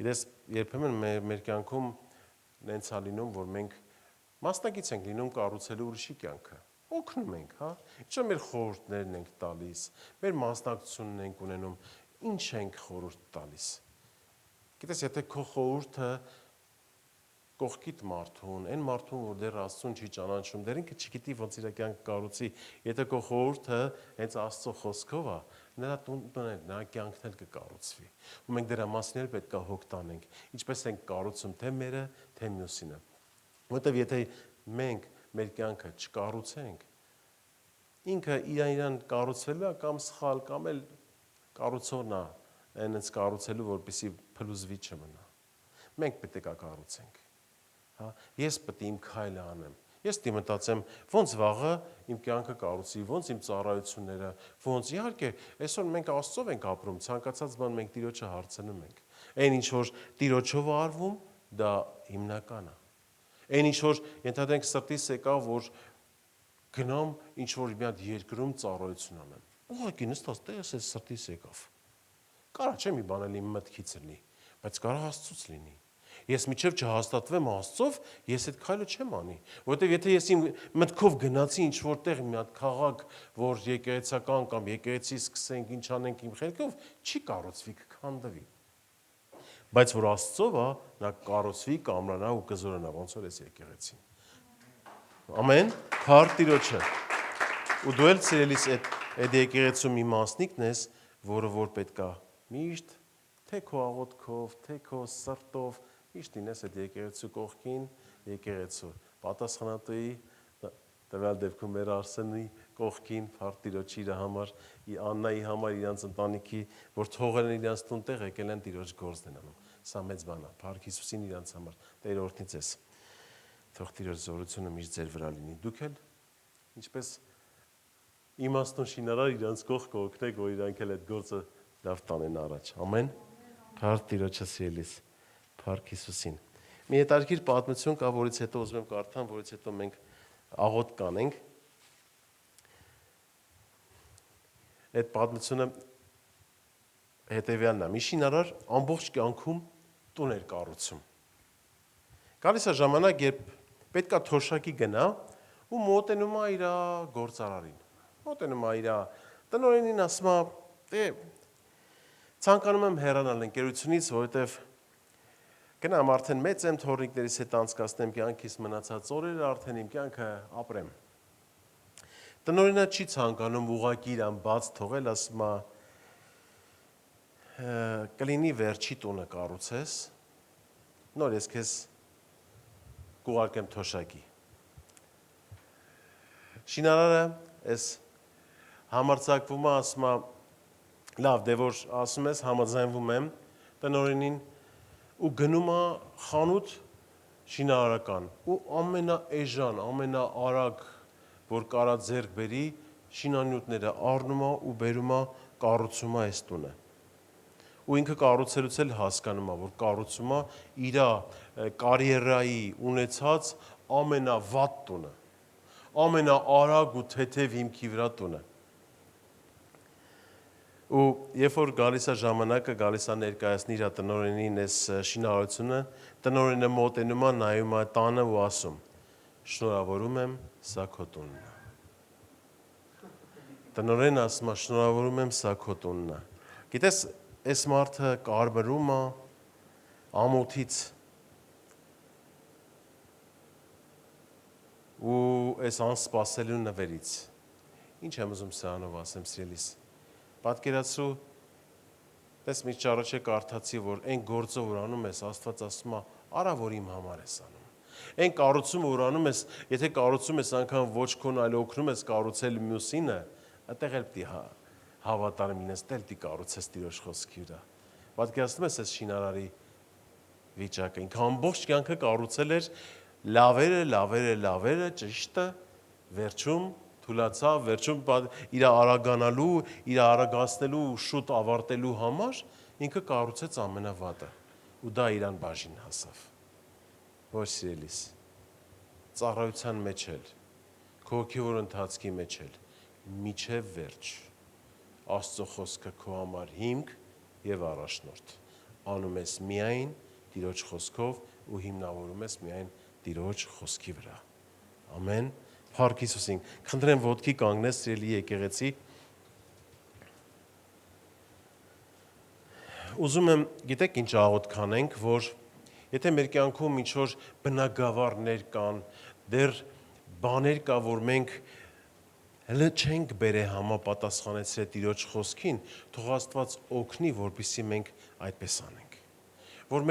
Իրես երբեմն մեր կյանքում նենց է լինում, որ մենք մասնակից ենք լինում կառուցելու ուրիշի կյանքը։ Օգնում ենք, հա։ Ինչ մեր խորհուրդներն ենք տալիս, մեր մասնակցությունն ենք ունենում, ինչ ենք խորհուրդ տալիս։ Գիտես, եթե քո խորհուրդը կողքիդ մարդուն, այն մարդուն, որ դեռ Աստծուն չի ճանաչում, դեռ ինքը չգիտի ոնց իր կյանքը կառուցի, եթե քո խորհուրդը հենց Աստծո խոսքով է, նրա տունն էլ, նրա կյանքն էլ կկառուցվի։ Ու մենք դրա մասին էլ պետք է հոգ տանենք, ինչպես ենք կառուցում թե մերը, թե մյուսինը։ Որտեվ եթե մենք մեր կյանքը չկառուցենք, ինքը իրան կառուցվելու է կամ սխալ, կամ էլ կառուցողն է այնց կառուցելու, որպեսզի փլուզվի չմնա։ Մենք պետք է կառուցենք։ Հա, ես պետք է իմ քայլը անեմ։ Ես մտածեմ, ոնց վաղը իմ կյանքը կառուցի, ոնց իմ ծառայությունները, ոնց իհարկե, այսօր մենք Աստծով ենք ապրում, ցանկացած բան մենք Տիրոջը հարցնում ենք։ Այն ինչ որ Տիրոջով է արվում, դա հիմնական է։ Այն ինչ որ ենթադրենք սրտիս եկավ, որ գնամ ինչ որ մի հատ երկրում ծառայություն անեմ։ Ուղղակի նստած տեղս էս սրտիս եկավ։ Կարա չէ մի բան էլ իմ մտքից լինի, բայց կարա Աստծուց լինի։ Ես միջև չհաստատվեմ Աստծով, ես այդ քայլը չեմ անի, որովհետև եթե ես իմ մտքով գնացի ինչ որտեղ մի հատ քաղաք, որ եկեղեցական կամ եկեղեցի սկսենք, ինչ անենք իմ խելքով, չի կառուցվի, կքանդվի։ Բայց որ Աստծով է, նա կառուցվի, կամրանա ու կզորանա, ոնց որ էս եկեղեցին։ Ամեն, փառք Տիրոջը։ Ու դու էլ սիրելիս այդ եկեղեցու մի մասնիկն ես, որը որ պետքա միշտ թե քո աղոթքով, թե քո սրտով միշտ ինես այդ եկեղեցու կողքին, եկեղեցու պատասխանատուի, տվյալ դեպքում մեր Արսենի կողքին, փառք Տիրոջ իր համար, Աննայի համար, իրանց ընտանիքի, որ թողել են իրանց տուն տեղ, եկել են Տիրոջ գործն են անում։ Սա մեծ բան է, փառք Հիսուսին իրանց համար, Տեր օրհնի ձեզ։ Թող Տիրոջ զորությունը միշտ ձեր վրա լինի։ Դուք էլ ինչպես իմաստուն շինարար իրանց կողքը օգնեք, որ իրանք էլ այդ գործը լավ տանեն առաջ։ Ամեն։ Փառք Տիրոջը սիրելիս, փառք Հիսուսին։ Մի հետաքրքիր պատմություն կա, որից հետո ուզում եմ կարդամ, որից հետո մենք աղոթք կանենք։ Այդ պատմությունը հետևյալն է։ Մի շինարար ամբողջ կյանքում տուն էր կառուցում։ Գալիս է ժամանակ, երբ պետքա թոշակի գնա ու մոտենում է իր գործարարին։ Մոտենում է իր տնօրենին, ասում է, «Դե ցանկանում եմ հեռանալ ընկերությունից, որովհետև գնամ արդեն մեծ եմ, թոռնիկներիս հետ անցկացնեմ կյանքիս մնացած օրերը, արդեն իմ կյանքը ապրեմ»։ Տնօրենը չի ցանկանում ուղղակի իրան բաց թողել, ասում է, «Կլինի վերջի տունը կառուցես, նոր ես քեզ կուղարկեմ թոշակի»։ Շինարարը այս համարձակվում է, ասում է, «Լավ, դե որ ասում ես, համաձայնվում եմ տնօրենին» ու գնում է խանութ շինարարական ու ամենաէժան, ամենաարագ, որ կարա ձեռք բերի, շինանյութերը առնում է ու բերում է, կառուցում է այս տունը։ Ու ինքը կառուցելուց էլ հասկանում է, որ կառուցում է իր կարիերայի ունեցած ամենավատ տունը, ամենաարագ ու թեթև հիմքի վրա տունը։ Ու երբ որ գալիս է ժամանակը, գալիս է ներկայացնի իր տնօրենին այս շինարարությունը, տնօրենը մոտենում է, նայում է տանը ու ասում. «Շնորհավորում եմ, սա քո տունն է»։ Տնօրենը ասում է, «Շնորհավորում եմ, սա քո տունն է»։ Գիտես, այս մարդը կարմրում է ամոթից ու այս անսպասելու նվերից։ Ինչ եմ ուզում սրանով ասեմ, սիրելիս։ Պատկերացրու, պես մի ճառաչե կարդացի, որ այն գործը, որ անում ես, Աստված ասում է, արա, որ իմ համար ես անում։ Այն կառուցումը, որ անում ես, եթե կառուցում ես անգամ ոչ քոն, այլ օգնում ես կառուցել մյուսինը, այդտեղ էլ պիտի հավատարիմ լինես, դել պիտի կառուցես Տիրոջ խոսքի վրա։ Պատկերացնում ես այս շինարարի վիճակը, ինքը ամբողջ կյանքը կառուցել էր լավերը, ճիշտը, վերջում թուլացավ, վերջում իր արագանալու, իր արագացնելու ու շուտ ավարտելու համար ինքը կառուցեց ամենավատը ու դա իրան բաժին հասավ։ Ոչ սիրելիս, ծառայության մեջ էլ, քո հոգևոր ընթացքի մեջ էլ, միջև վերջ, Աստծո խոսքը քո համար հիմք եւ առաջնորդ, անում ես միայն Տիրոջ խոսքով ու հիմնավորում ես միայն Տիրոջ խոսքի վրա։ Ամեն։ Փառք Հիսուսին։ Խնդրեմ ոտքի կանգնես, սիրելի եկեղեցի։ Ուզում եմ, գիտեք ինչ աղոթք անենք, որ եթե մեր կյանքում ինչ-որ բնագավառներ կան, դեռ բաներ կա, որ մենք հələ չենք բերե համապատասխանեցրել Տիրոջ խոսքին, թող Աստված օգնի, որպեսզի մենք այդպես անենք։ Որ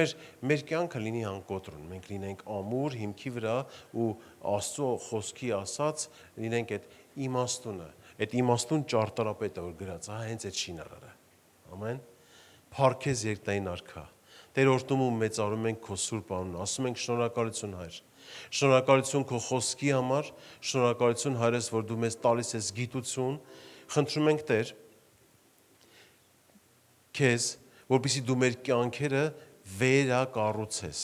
մեր կյանքը լինի անկոտրուն, մենք լինենք ամուր հիմքի վրա ու Աստծո խոսքի ասած լինենք այդ իմաստունը, այդ իմաստուն ճարտարապետը, որ գրած, հենց այդ շինարարը։ Ամեն։ Փառքեզ երկնային արքա։ Տեր օրհնում ու մեծարում ենք քո սուրբ անունը, ասում ենք շնորհակալություն Հայր։ Շնորհակալություն քո խոսքի համար, շնորհակալություն Հայրս, որ դու մեզ տալիս ես գիտություն, խնդրում ենք Տեր քեզ, որպեսզի դու մեր կյանքերը վերակառուցես։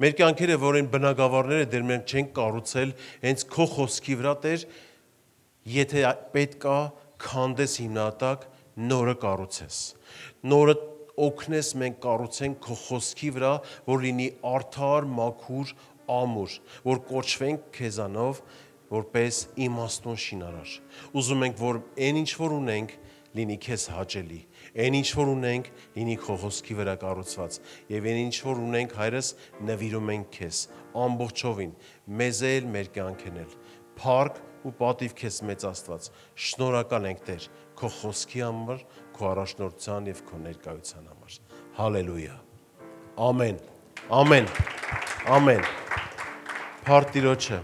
Մեր կյանքերը, որ այն բնագավառները դեռ մենք չենք կառուցել, հենց քո խոսքի վրա Տեր, եթե պետք է քանդես հիմնատակ, նորը կառուցես։ Նորը օգնես մենք կառուցենք քո խոսքի վրա, որ լինի արդար, մաքուր, ամուր, որ կոչվենք քեզանով որպես իմաստուն շինարար։ Ուզում ենք, որ այն ինչ որ ունենք, լինի քեզ հաճելի, այն ինչ որ ունենք, լինի քո խոսքի վրա կառուցված, եւ այն ինչ որ ունենք, Հայրս, նվիրում ենք քեզ ամբողջովին, մեզ էլ, մեր կյանքն էլ։ Փառք ու պատիվ քեզ մեծ Աստված։ Շնորհակալ ենք Տեր քո խոսքի համար, քո առաջնորդության եւ քո ներկայության համար։ Հալելույա։ Ամեն։ Ամեն։ Ամեն։ Փառք Տիրոջը։